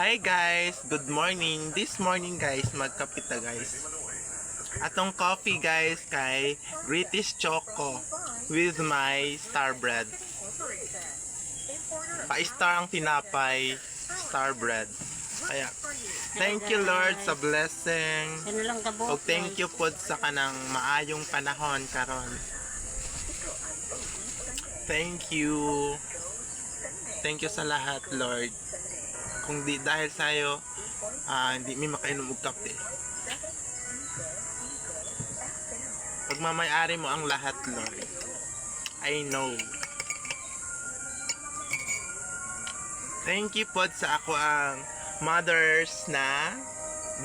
Hi guys, good morning. This morning guys, magkapit na guys. Atong coffee guys kay British Choco with my star bread. Pa-star ang tinapay, star bread. Kaya thank you Lord sa blessing. O thank you po sa kanang maayong panahon karon. Thank you. Thank you sa lahat Lord. Kung di dahil sa'yo, hindi may makainom og kape. Pagmamayari mo ang lahat, Lord. I know. Thank you po sa ako ang mothers na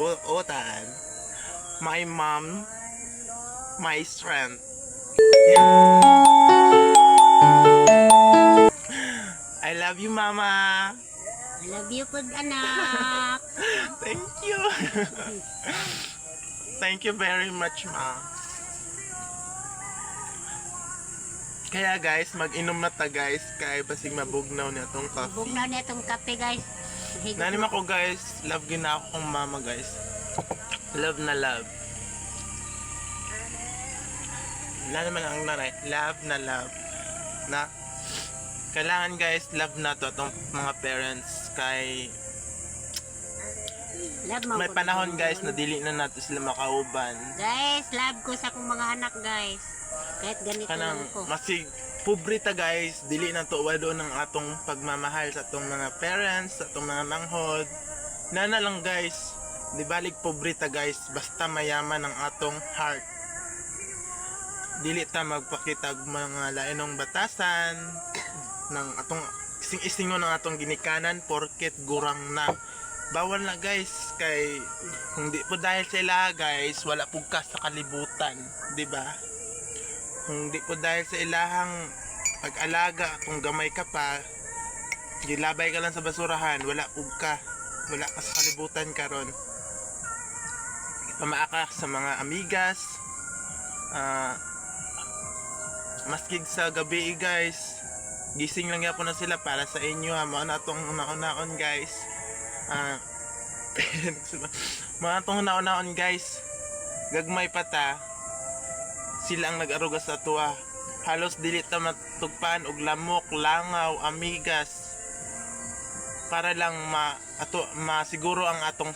buotan. My mom, my strength. I love you, Mama. I love you po, anak. Thank you. Thank you very much, Ma. Kaya guys, mag-inom na ta guys kay basig mabugnaw na itong coffee. Bugnaw na itong kape guys. Nanim ako guys, love gina ako kong mama guys. Love na love. Wala naman ang nanay, love na love. Na kailangan guys, love na to itong mga parents kay may panahon guys na dili na nato sila makauban. Guys, love ko sa akong mga anak guys. Kahit ganito Kanang lang ko. masig pobrita guys, dili na to wado ng atong pagmamahal sa atong mga parents, sa atong mga manghod. Nana lang guys, di balik pobrita guys, basta mayaman ang atong heart. Dili ta magpakita og mga lainong batasan ng atong ising-isingon ng atong ginikanan porket gurang na. Bawal na guys kay kung di po dahil sa ila guys, wala pug ka sa kalibutan, di ba? Kung di po dahil sa ilahang pag-alaga, kung gamay ka pa, gilabay ka lang sa basurahan, wala pug ka, wala ka sa kalibutan karon. Pamaa ka sa mga amigas, maskig sa gabi guys, gising lang yapon na sila para sa inyo ha, mga natong una-unaon guys. Mga itong una-unaon guys, gagmay pata, sila ang nag-aruga sa tuwa. Halos dili ta matugpan og lamok, langaw, amigas para lang masiguro ang atong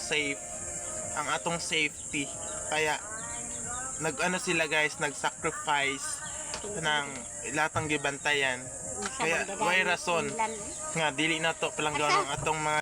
atong safety. Kaya nag-ano sila guys, nag-sacrifice ng latang gibantayan. Kaya way rason nga dili na to palanggaw ng atong mga